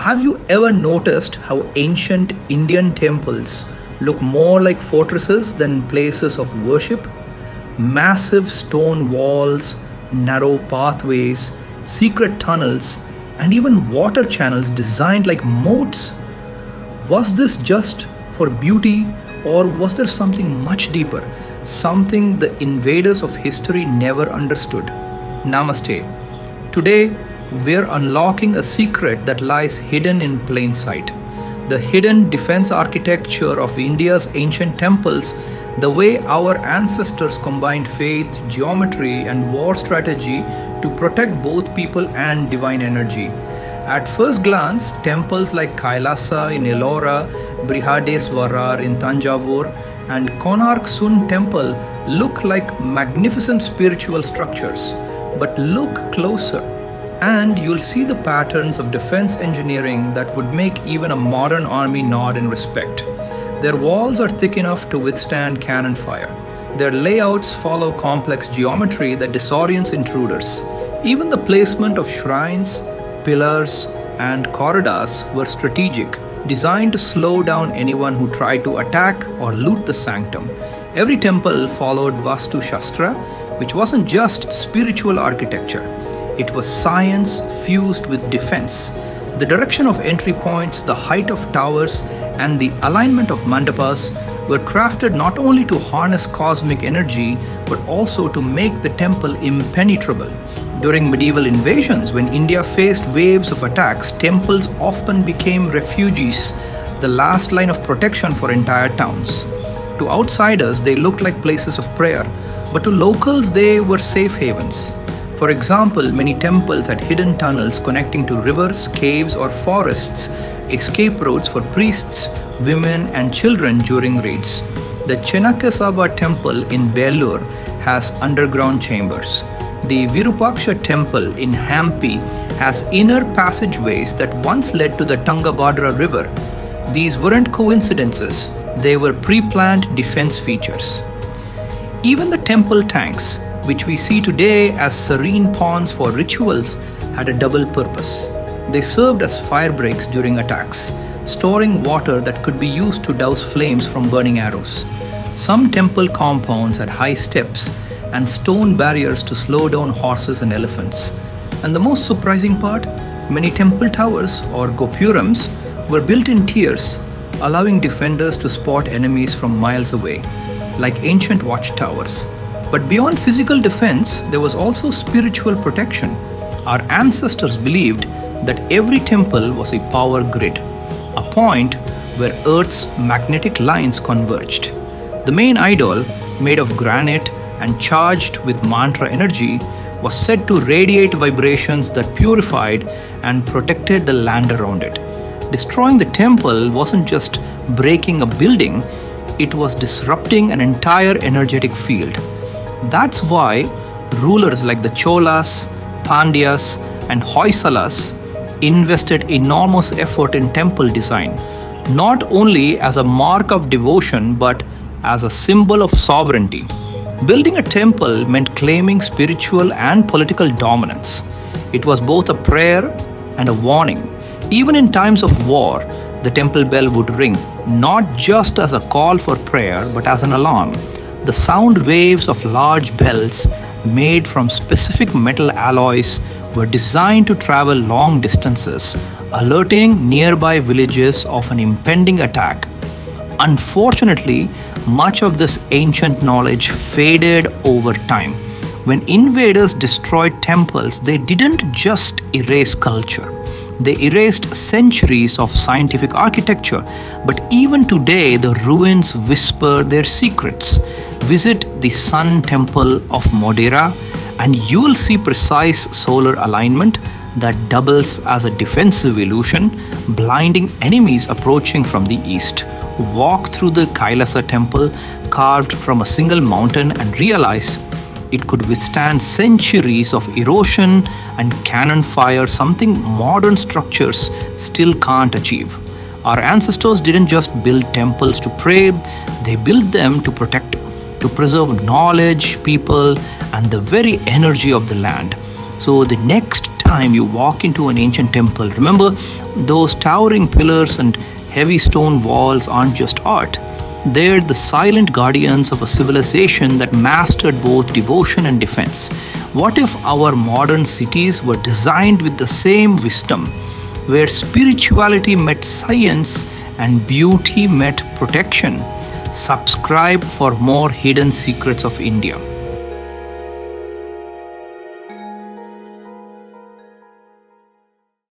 Have you ever noticed how ancient Indian temples look more like fortresses than places of worship? Massive stone walls, narrow pathways, secret tunnels, and even water channels designed like moats. Was this just for beauty, or was there something much deeper? Something the invaders of history never understood. Namaste. Today, we're unlocking a secret that lies hidden in plain sight. The hidden defense architecture of India's ancient temples, the way our ancestors combined faith, geometry, and war strategy to protect both people and divine energy. At first glance, temples like Kailasa in Ellora, Brihadeswarar in Tanjavur, and Konark Sun Temple look like magnificent spiritual structures. But look closer, and you'll see the patterns of defense engineering that would make even a modern army nod in respect. Their walls are thick enough to withstand cannon fire. Their layouts follow complex geometry that disorients intruders. Even the placement of shrines, pillars, and corridors were strategic, designed to slow down anyone who tried to attack or loot the sanctum. Every temple followed Vastu Shastra, which wasn't just spiritual architecture. It was science fused with defense. The direction of entry points, the height of towers, and the alignment of mandapas were crafted not only to harness cosmic energy but also to make the temple impenetrable. During medieval invasions, when India faced waves of attacks, temples often became refuges, the last line of protection for entire towns. To outsiders, they looked like places of prayer, but to locals, they were safe havens. For example, many temples had hidden tunnels connecting to rivers, caves, or forests, escape routes for priests, women, and children during raids. The Chennakesava temple in Belur has underground chambers. The Virupaksha temple in Hampi has inner passageways that once led to the Tungabhadra river. These weren't coincidences, they were pre-planned defense features. Even the temple tanks, which we see today as serene ponds for rituals, had a double purpose. They served as fire breaks during attacks, storing water that could be used to douse flames from burning arrows. Some temple compounds had high steps and stone barriers to slow down horses and elephants. And the most surprising part, many temple towers or gopurams were built in tiers, allowing defenders to spot enemies from miles away, like ancient watchtowers. But beyond physical defense, there was also spiritual protection. Our ancestors believed that every temple was a power grid, a point where Earth's magnetic lines converged. The main idol, made of granite and charged with mantra energy, was said to radiate vibrations that purified and protected the land around it. Destroying the temple wasn't just breaking a building, it was disrupting an entire energetic field. That's why rulers like the Cholas, Pandyas, and Hoysalas invested enormous effort in temple design, not only as a mark of devotion but as a symbol of sovereignty. Building a temple meant claiming spiritual and political dominance. It was both a prayer and a warning. Even in times of war, the temple bell would ring, not just as a call for prayer but as an alarm. The sound waves of large bells, made from specific metal alloys, were designed to travel long distances, alerting nearby villages of an impending attack. Unfortunately, much of this ancient knowledge faded over time. When invaders destroyed temples, they didn't just erase culture. They erased centuries of scientific architecture, but even today the ruins whisper their secrets. Visit the Sun Temple of Modera and you'll see precise solar alignment that doubles as a defensive illusion, blinding enemies approaching from the east. Walk through the Kailasa temple carved from a single mountain and realize it could withstand centuries of erosion and cannon fire, something modern structures still can't achieve. Our ancestors didn't just build temples to pray, they built them to protect, to preserve knowledge, people, and the very energy of the land. So the next time you walk into an ancient temple, remember those towering pillars and heavy stone walls aren't just art. They're the silent guardians of a civilization that mastered both devotion and defense. What if our modern cities were designed with the same wisdom, where spirituality met science and beauty met protection? Subscribe for more hidden secrets of India.